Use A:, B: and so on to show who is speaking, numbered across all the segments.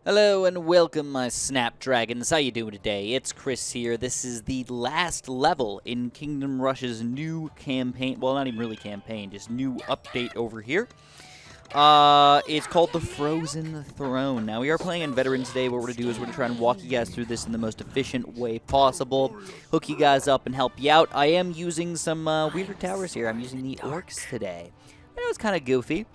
A: Hello and welcome, my Snapdragons. How you doing today? It's Chris here. This is the last level in Kingdom Rush's new campaign. Well, not even really campaign, just new update over here. It's called the Frozen Throne. Now, we are playing in Veteran today. What we're going to do is we're going to try and walk you guys through this in the most efficient way possible. Hook you guys up and help you out. I am using some weirder towers here. I'm using the Orcs today. I know it's kind of goofy.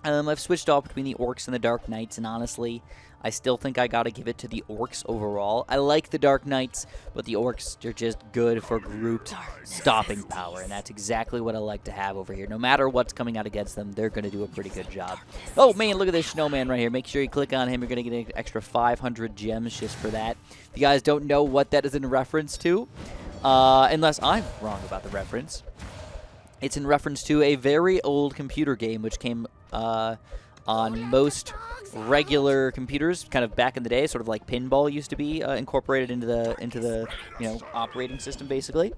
A: I've switched off between the Orcs and the Dark Knights, and honestly, I still think I gotta give it to the Orcs overall. I like the Dark Knights, but the Orcs are just good for grouped stopping power, and that's exactly what I like to have over here. No matter what's coming out against them, they're gonna do a pretty good job. Oh man, look at this snowman right here. Make sure you click on him. You're gonna get an extra 500 gems just for that. If you guys don't know what that is in reference to, unless I'm wrong about the reference, it's in reference to a very old computer game which came on most regular computers, kind of back in the day, sort of like pinball used to be incorporated into the operating system basically.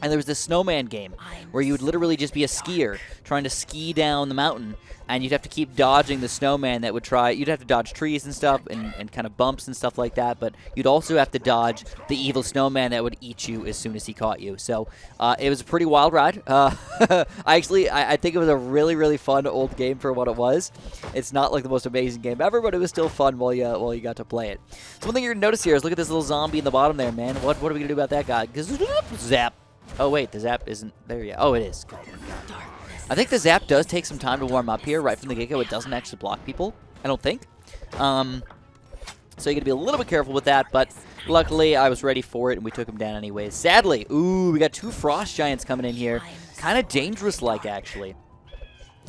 A: And there was this snowman game where you would literally just be a skier trying to ski down the mountain, and you'd have to keep dodging the snowman that would try. You'd have to dodge trees and stuff and kind of bumps and stuff like that, but you'd also have to dodge the evil snowman that would eat you as soon as he caught you. So it was a pretty wild ride. I think it was a really, really fun old game for what it was. It's not like the most amazing game ever, but it was still fun while you got to play it. So one thing you're going to notice here is look at this little zombie in the bottom there, man. What are we going to do about that guy? Zap. Oh, wait, the zap isn't there yet. Oh, it is. I think the zap does take some time to warm up here right from the get-go. It doesn't actually block people, I don't think. So you got to be a little bit careful with that, but luckily I was ready for it, and we took him down anyways. Sadly, ooh, we got two frost giants coming in here. Kind of dangerous-like, actually.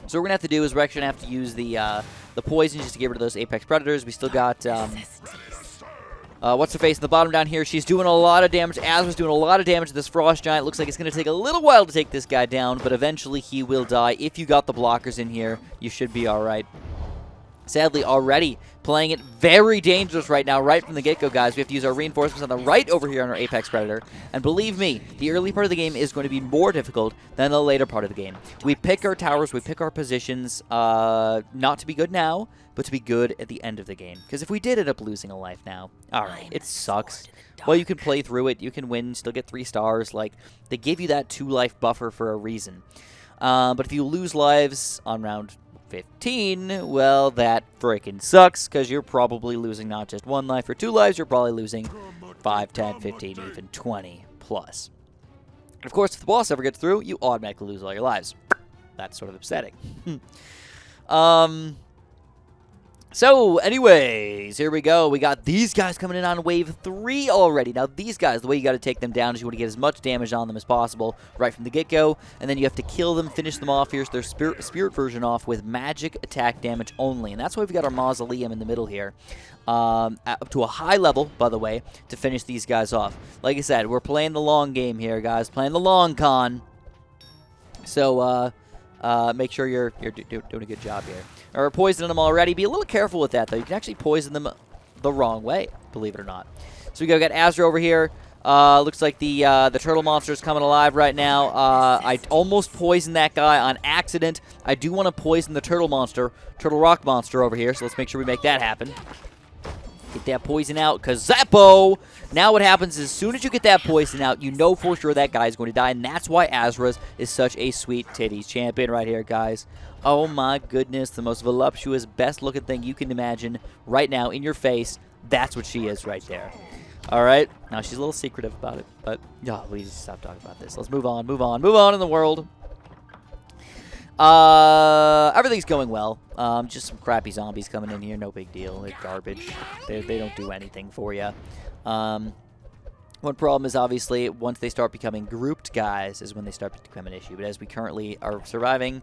A: So what we're going to have to do is we're actually going to have to use the poison just to get rid of those apex predators. We still got... what's her face in the bottom down here? She's doing a lot of damage. Azra's doing a lot of damage to this frost giant. Looks like it's going to take a little while to take this guy down, but eventually he will die. If you got the blockers in here, you should be all right. Sadly, already playing it very dangerous right now, right from the get-go, guys. We have to use our reinforcements on the right over here on our Apex Predator. And believe me, the early part of the game is going to be more difficult than the later part of the game. We pick our towers, we pick our positions, not to be good now, but to be good at the end of the game. Because if we did end up losing a life now, alright, it sucks. Well, you can play through it, you can win, still get 3 stars. Like, they give you that 2-life buffer for a reason. But if you lose lives on round 15, well, that frickin' sucks, because you're probably losing not just 1 life or 2 lives, you're probably losing 5, 10, 15, even 20 plus. And of course, if the boss ever gets through, you automatically lose all your lives. That's sort of upsetting. So, anyways, here we go. We got these guys coming in on wave 3 already. Now, these guys, the way you got to take them down is you want to get as much damage on them as possible right from the get-go, and then you have to kill them, finish them off. Here's their spirit version off with magic attack damage only, and that's why we've got our mausoleum in the middle here. Up to a high level, by the way, to finish these guys off. Like I said, we're playing the long game here, guys. Playing the long con. So, make sure you're doing a good job here. Or poisoning them already. Be a little careful with that, though. You can actually poison them the wrong way, believe it or not. So we got Azra over here. Looks like the turtle monster is coming alive right now. I almost poisoned that guy on accident. I do want to poison the turtle rock monster over here, so let's make sure we make that happen. Get that poison out, because Zappo! Now what happens is as soon as you get that poison out, you know for sure that guy is going to die, and that's why Azra's is such a sweet titties champion right here, guys. Oh my goodness, the most voluptuous, best-looking thing you can imagine right now in your face. That's what she is right there. All right? Now, she's a little secretive about it, but please stop talking about this. Let's move on in the world. Everything's going well. Just some crappy zombies coming in here. No big deal. They're garbage. They don't do anything for you. One problem is obviously once they start becoming grouped guys is when they start to become an issue. But as we currently are surviving,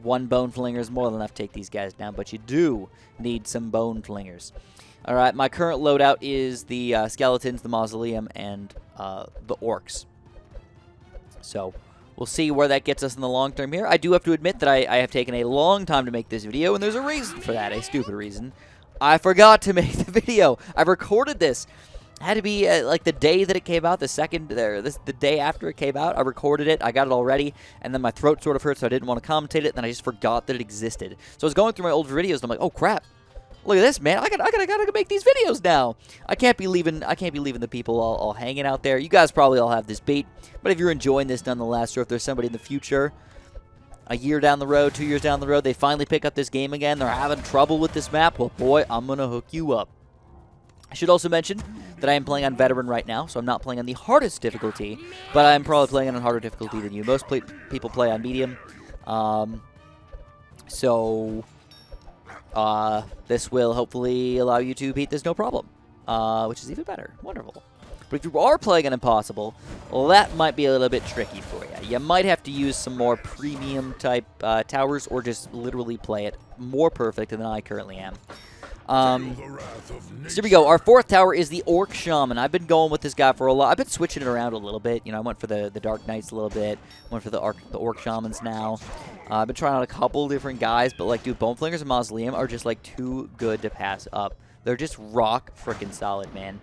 A: 1 bone flinger is more than enough to take these guys down. But you do need some bone flingers. All right, my current loadout is the skeletons, the mausoleum, and the orcs. So we'll see where that gets us in the long term here. I do have to admit that I have taken a long time to make this video, and there's a reason for that, a stupid reason. I forgot to make the video. I recorded this. It had to be like the day that it came out, the day after it came out. I recorded it, I got it all ready, and then my throat sort of hurt, so I didn't want to commentate it, and then I just forgot that it existed. So I was going through my old videos, and I'm like, oh crap, Look at this, man. I gotta make these videos now. I can't be leaving the people all hanging out there. You guys probably all have this bait, but if you're enjoying this nonetheless, or if there's somebody in the future, a year down the road, 2 years down the road, they finally pick up this game again, they're having trouble with this map, well, boy, I'm gonna hook you up. I should also mention that I am playing on Veteran right now, so I'm not playing on the hardest difficulty, but I'm probably playing on a harder difficulty than you. Most people play on Medium, this will hopefully allow you to beat this no problem, which is even better. Wonderful. But if you are playing on Impossible, well, that might be a little bit tricky for you. You might have to use some more premium type towers, or just literally play it more perfect than I currently am. So here we go. Our fourth tower is the Orc Shaman. I've been going with this guy for a lot. I've been switching it around a little bit. You know, I went for the Dark Knights a little bit. Went for the Orc Shamans now. I've been trying out a couple different guys, but like, dude, Boneflingers and Mausoleum are just like too good to pass up. They're just rock freaking solid, man.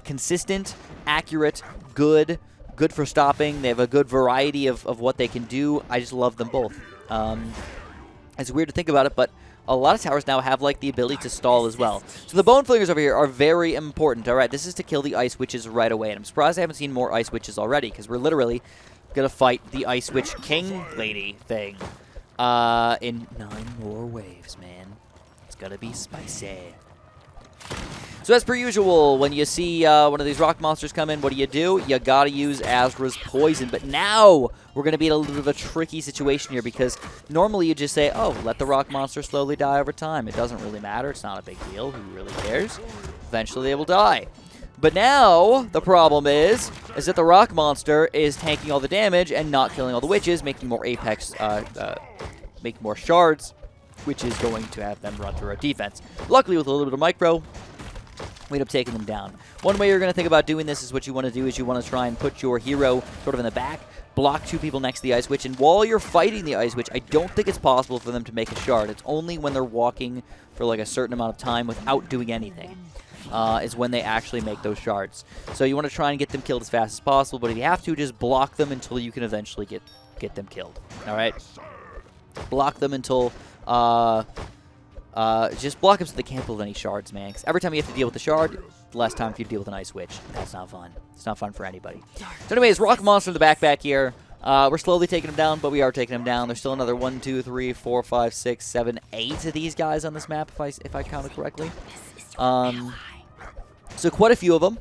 A: Consistent, accurate, good for stopping. They have a good variety of what they can do. I just love them both. It's weird to think about it, but a lot of towers now have like the ability to stall as well. So the Boneflingers over here are very important. All right, this is to kill the Ice Witches right away. And I'm surprised I haven't seen more Ice Witches already, because we're literally going to fight the Ice Witch King Lady thing in 9 more waves, man. It's going to be spicy. So as per usual, when you see one of these rock monsters come in, what do? You gotta use Azra's Poison. But now we're gonna be in a little bit of a tricky situation here, because normally you just say, oh, let the rock monster slowly die over time. It doesn't really matter. It's not a big deal. Who really cares? Eventually they will die. But now the problem is that the rock monster is tanking all the damage and not killing all the witches, making more apex, making more shards, which is going to have them run through our defense. Luckily, with a little bit of micro, we end up taking them down. One way you're going to think about doing this is what you want to do is you want to try and put your hero sort of in the back, block 2 people next to the Ice Witch, and while you're fighting the Ice Witch, I don't think it's possible for them to make a shard. It's only when they're walking for like a certain amount of time without doing anything is when they actually make those shards. So you want to try and get them killed as fast as possible, but if you have to, just block them until you can eventually get them killed. All right? Block them until... just block them so they can't build any shards, man. Because every time you have to deal with the shard, less time for you to deal with an Ice Witch. That's not fun. It's not fun for anybody. So anyways, Rock Monster in the back here. We're slowly taking him down, but we are taking him down. There's still another 1, 2, 3, 4, 5, 6, 7, 8 of these guys on this map, if I counted correctly. So quite a few of them.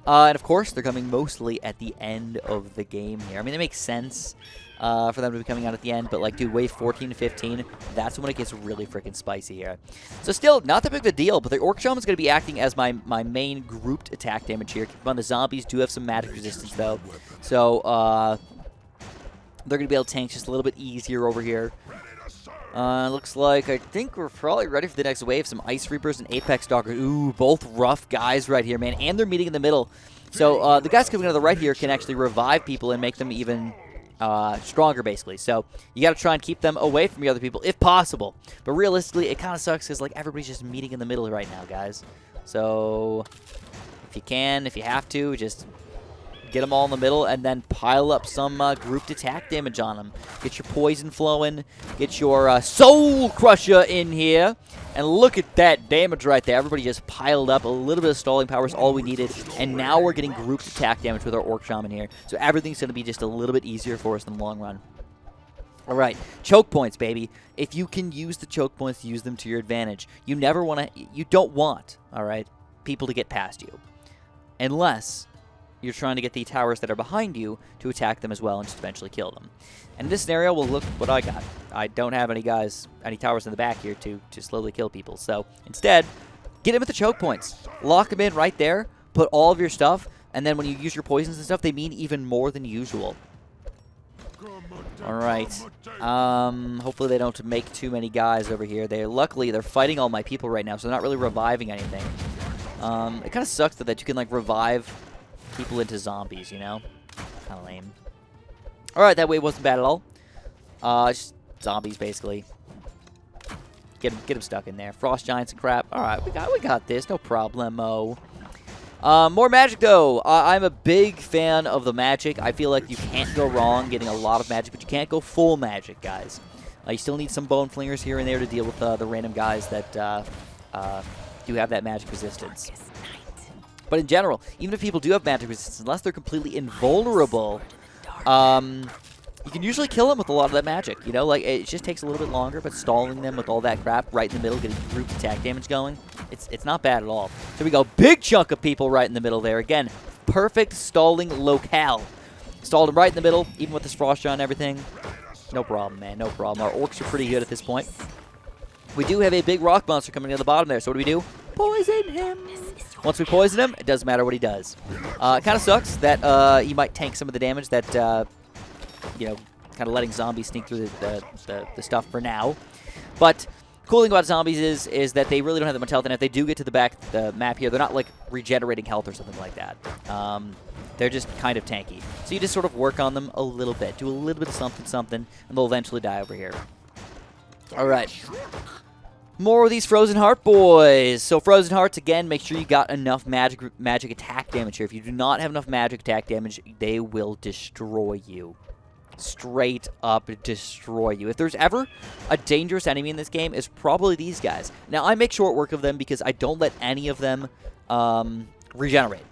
A: And of course, they're coming mostly at the end of the game here. I mean, it makes sense for them to be coming out at the end, but like, dude, wave 14 to 15, that's when it gets really freaking spicy here. So still, not that big of a deal, but the Orc Shaman's going to be acting as my main grouped attack damage here. Keep in mind, the zombies do have some magic resistance, though, so they're going to be able to tank just a little bit easier over here. Looks like, I think we're probably ready for the next wave. Some Ice Reapers and Apex Stalkers. Ooh, both rough guys right here, man, and they're meeting in the middle. So the guys coming to the right here can actually revive people and make them even... stronger, basically. So you got to try and keep them away from the other people if possible. But realistically, it kind of sucks because like everybody's just meeting in the middle right now, guys. So if you can, if you have to, just get them all in the middle and then pile up some grouped attack damage on them. Get your poison flowing. Get your Soul Crusher in here. And look at that damage right there. Everybody just piled up. A little bit of stalling power is all we needed. And now we're getting grouped attack damage with our Orc Shaman here. So everything's going to be just a little bit easier for us in the long run. All right, choke points, baby. If you can use the choke points, use them to your advantage. You never want to, you don't want, all right, people to get past you. Unless you're trying to get the towers that are behind you to attack them as well and just eventually kill them. And in this scenario, well, look what I got. I don't have any towers in the back here to slowly kill people. So instead, get them at the choke points. Lock them in right there. Put all of your stuff. And then when you use your poisons and stuff, they mean even more than usual. All right. Hopefully they don't make too many guys over here. Luckily, they're fighting all my people right now, so they're not really reviving anything. It kind of sucks that you can, like, revive people into zombies, you know? Kind of lame. Alright, that wave wasn't bad at all. Just zombies, basically. Get them stuck in there. Frost Giants and crap. Alright, we got this. No problemo. More magic, though. I'm a big fan of the magic. I feel like you can't go wrong getting a lot of magic, but you can't go full magic, guys. You still need some Bone Flingers here and there to deal with the random guys that do have that magic resistance. But in general, even if people do have magic resistance, unless they're completely invulnerable, you can usually kill them with a lot of that magic. You know, like, it just takes a little bit longer, but stalling them with all that crap right in the middle, getting group attack damage going, it's not bad at all. So we go, big chunk of people right in the middle there. Again, perfect stalling locale. Stalled him right in the middle, even with this frost giant and everything. No problem, man, no problem. Our orcs are pretty good at this point. We do have a big rock monster coming to the bottom there, so what do? Poison him. Once we poison him, it doesn't matter what he does. It kind of sucks that he might tank some of the damage that, you know, kind of letting zombies sneak through the stuff for now. But cool thing about zombies is that they really don't have that much health, and if they do get to the back of the map here, they're not, like, regenerating health or something like that. They're just kind of tanky. So you just sort of work on them a little bit. Do a little bit of something, and they'll eventually die over here. All right. More of these Frozen Heart boys. So Frozen Hearts, again, make sure you got enough magic attack damage here. If you do not have enough magic attack damage, they will destroy you. Straight up destroy you. If there's ever a dangerous enemy in this game, it's probably these guys. Now, I make short work of them because I don't let any of them regenerate.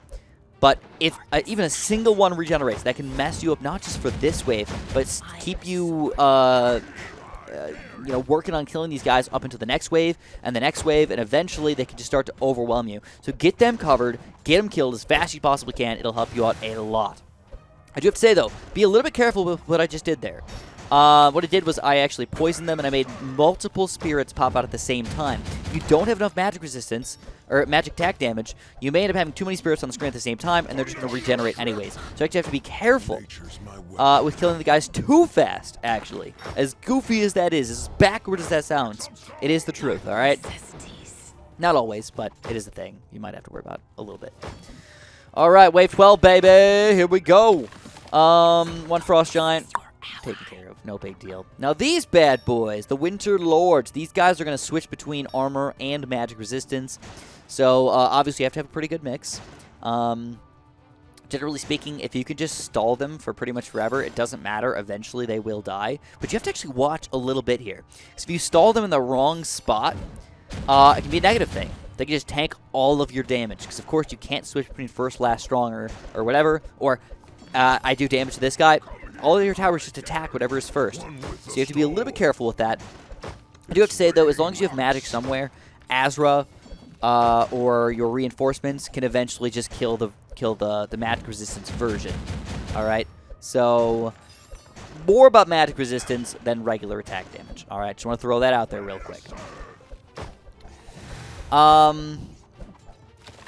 A: But if even a single one regenerates, that can mess you up not just for this wave, but keep you, you know, working on killing these guys up into the next wave, and eventually they can just start to overwhelm you. So get them covered, get them killed as fast as you possibly can. It'll help you out a lot. I do have to say, though, be a little bit careful with what I just did there. What it did was I actually poisoned them, and I made multiple spirits pop out at the same time. If you don't have enough magic resistance, or magic attack damage, you may end up having too many spirits on the screen at the same time, and they're just going to regenerate anyways. So you actually have to be careful with killing the guys too fast, actually. As goofy as that is, as backward as that sounds, it is the truth, all right? Not always, but it is a thing you might have to worry about a little bit. All right, wave 12, baby. Here we go. One frost giant. Taken care of. No big deal. Now, these bad boys, the Winter Lords, these guys are going to switch between armor and magic resistance. So, obviously, you have to have a pretty good mix. Generally speaking, if you can just stall them for pretty much forever, it doesn't matter. Eventually, they will die. But you have to actually watch a little bit here. Because if you stall them in the wrong spot, it can be a negative thing. They can just tank all of your damage. Because, of course, you can't switch between first, last, strong, or whatever. Or, I do damage to this guy. All of your towers just attack whatever is first. So you have to be a little bit careful with that. I do have to say, though, as long as you have magic somewhere, Azra or your reinforcements can eventually just kill the magic resistance version. All right? So, more about magic resistance than regular attack damage. All right? Just want to throw that out there real quick.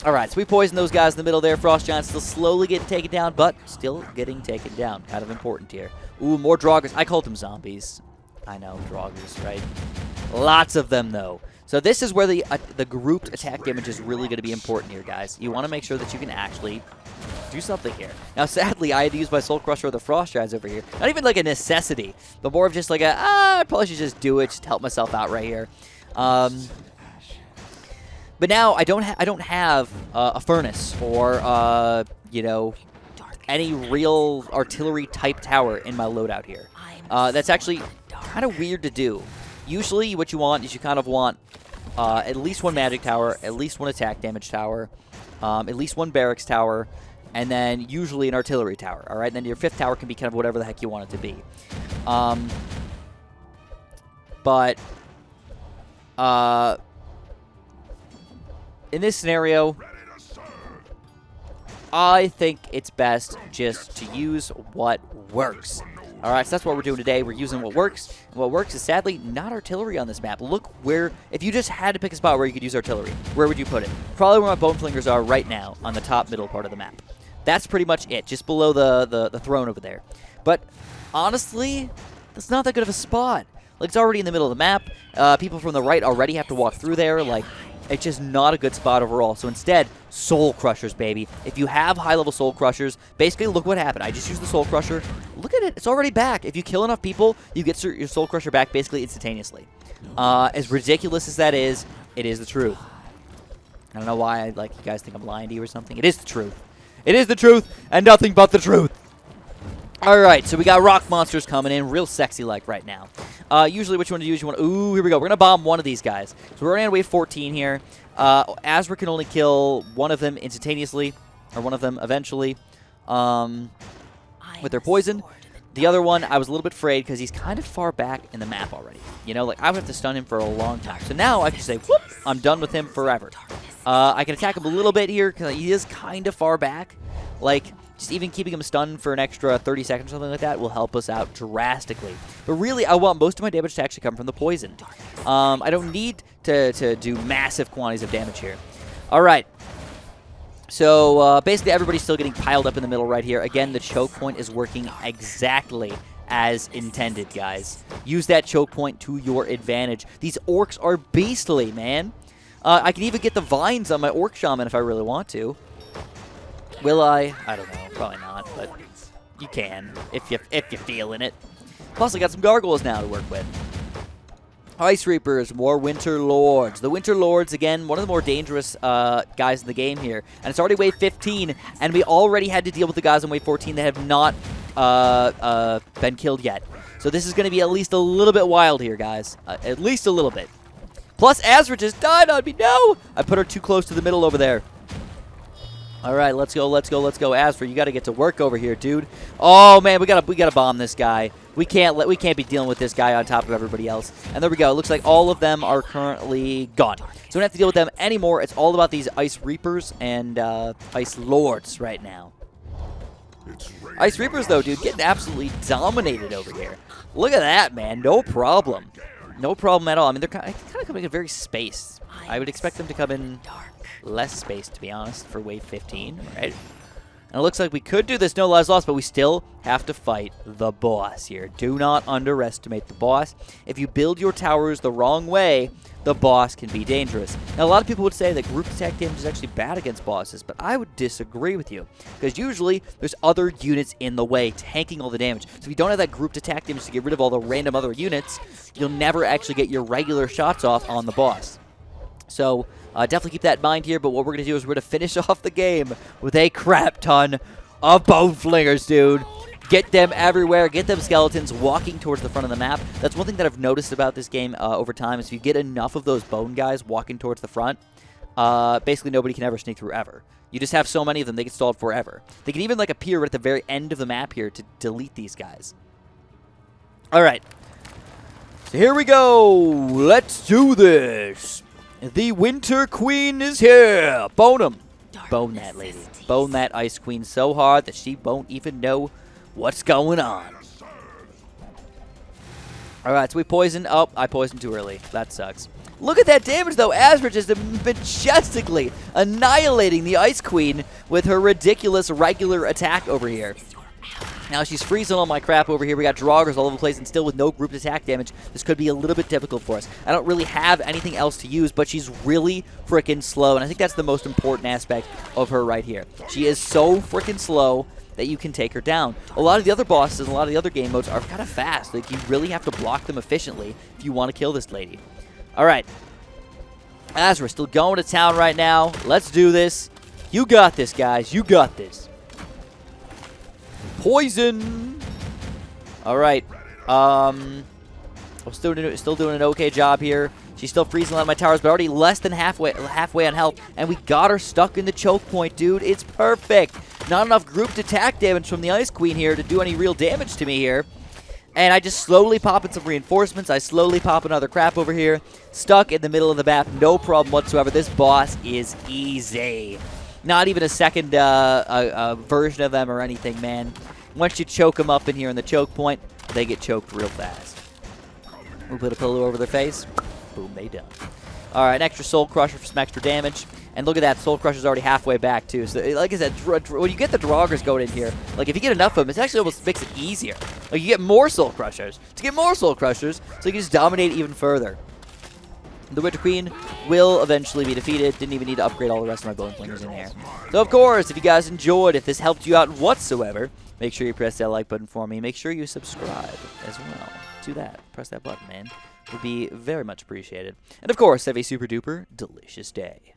A: Alright, so we poisoned those guys in the middle there. Frost Giants still slowly getting taken down, but still getting taken down. Kind of important here. Ooh, more Draugrs. I called them zombies. I know, Draugrs, right? Lots of them, though. So this is where the grouped attack damage is really going to be important here, guys. You want to make sure that you can actually do something here. Now, sadly, I had to use my Soul Crusher or the Frost Giants over here. Not even like a necessity, but more of just like I probably should just do it, just help myself out right here. But now I don't have a furnace or you know, any real artillery type tower in my loadout here. That's actually kind of weird to do. Usually, what you want is you kind of want at least one magic tower, at least one attack damage tower, at least one barracks tower, and then usually an artillery tower. All right, and then your fifth tower can be kind of whatever the heck you want it to be. But in this scenario, I think it's best just to use what works. Alright, so that's what we're doing today. We're using what works. And what works is, sadly, not artillery on this map. Look where, if you just had to pick a spot where you could use artillery, where would you put it? Probably where my bone flingers are right now, on the top middle part of the map. That's pretty much it, just below the throne over there. But, honestly, that's not that good of a spot. Like, it's already in the middle of the map. People from the right already have to walk through there. Like, it's just not a good spot overall. So instead, Soul Crushers, baby. If you have high-level Soul Crushers, basically look what happened. I just used the Soul Crusher. Look at it. It's already back. If you kill enough people, you get your Soul Crusher back basically instantaneously. As ridiculous as that is, it is the truth. I don't know why you guys think I'm lying to you or something. It is the truth. It is the truth and nothing but the truth. Alright, so we got rock monsters coming in real sexy like right now. Usually what you want to do is you want to... Ooh, here we go. We're going to bomb one of these guys. So we're already on wave 14 here. Azra can only kill one of them instantaneously, or one of them eventually, with their poison. The other one, I was a little bit afraid because he's kind of far back in the map already. You know, like, I would have to stun him for a long time. So now I can say, whoop, I'm done with him forever. I can attack him a little bit here because he is kind of far back. Like, just even keeping him stunned for an extra 30 seconds or something like that will help us out drastically. But really, I want most of my damage to actually come from the poison. I don't need to do massive quantities of damage here. All right. So, basically, everybody's still getting piled up in the middle right here. Again, the choke point is working exactly as intended, guys. Use that choke point to your advantage. These orcs are beastly, man. I can even get the vines on my orc shaman if I really want to. Will I? I don't know. Probably not, but you can if you're feeling it. Plus, I got some gargoyles now to work with. Ice Reapers, more Winter Lords. The Winter Lords, again, one of the more dangerous guys in the game here. And it's already wave 15, and we already had to deal with the guys on wave 14 that have not been killed yet. So this is going to be at least a little bit wild here, guys. At least a little bit. Plus, Azra just died on me. No! I put her too close to the middle over there. All right, let's go, let's go, let's go. Azra, you got to get to work over here, dude. Oh man, we gotta bomb this guy. We can't be dealing with this guy on top of everybody else. And there we go. It looks like all of them are currently gone. So we don't have to deal with them anymore. It's all about these Ice Reapers and Ice Lords right now. Ice Reapers, though, dude, getting absolutely dominated over here. Look at that, man. No problem. No problem at all. I mean, they're kind of coming in very spaced. I would expect them to come in less spaced, to be honest, for wave 15, right? And it looks like we could do this no lives lost, but we still have to fight the boss here. Do not underestimate the boss. If you build your towers the wrong way, the boss can be dangerous. Now, a lot of people would say that group attack damage is actually bad against bosses, but I would disagree with you, because usually there's other units in the way tanking all the damage. So if you don't have that grouped attack damage to get rid of all the random other units, you'll never actually get your regular shots off on the boss. So definitely keep that in mind here, but what we're going to do is we're going to finish off the game with a crap ton of bone flingers, dude. Get them everywhere. Get them skeletons walking towards the front of the map. That's one thing that I've noticed about this game over time is if you get enough of those bone guys walking towards the front, basically nobody can ever sneak through ever. You just have so many of them, they get stalled forever. They can even like appear right at the very end of the map here to delete these guys. All right. So here we go. Let's do this. The Winter Queen is here. Bone him. Bone that lady. Bone that Ice Queen so hard that she won't even know what's going on. Alright, so we poisoned. Oh, I poisoned too early. That sucks. Look at that damage, though. Azra just majestically annihilating the Ice Queen with her ridiculous regular attack over here. Now she's freezing all my crap over here. We got Draugrs all over the place, and still with no grouped attack damage, this could be a little bit difficult for us. I don't really have anything else to use, but she's really freaking slow, and I think that's the most important aspect of her right here. She is so freaking slow that you can take her down. A lot of the other bosses and a lot of the other game modes are kind of fast. Like, you really have to block them efficiently if you want to kill this lady. All right. Azra still going to town right now. Let's do this. You got this, guys. You got this. Poison. All right. I'm still doing an okay job here. She's still freezing a lot of my towers, but already less than halfway on health. And we got her stuck in the choke point, dude. It's perfect. Not enough grouped attack damage from the Ice Queen here to do any real damage to me here. And I just slowly pop in some reinforcements. I slowly pop another crap over here. Stuck in the middle of the map. No problem whatsoever. This boss is easy. Not even a second version of them or anything, man. Once you choke them up in here in the choke point, they get choked real fast. We'll put a pillow over their face. Boom, they done. All right, an extra Soul Crusher for some extra damage. And look at that, Soul Crusher's already halfway back, too. So, like I said, when you get the Draugrs going in here, like, if you get enough of them, it actually almost makes it easier. Like, you get more Soul Crushers. To get more Soul Crushers, so you can just dominate even further. The Winter Queen will eventually be defeated. Didn't even need to upgrade all the rest of my Bone Flingers in here. So, of course, if you guys enjoyed, if this helped you out whatsoever, make sure you press that like button for me. Make sure you subscribe as well. Do that. Press that button, man. Would be very much appreciated. And, of course, have a super duper delicious day.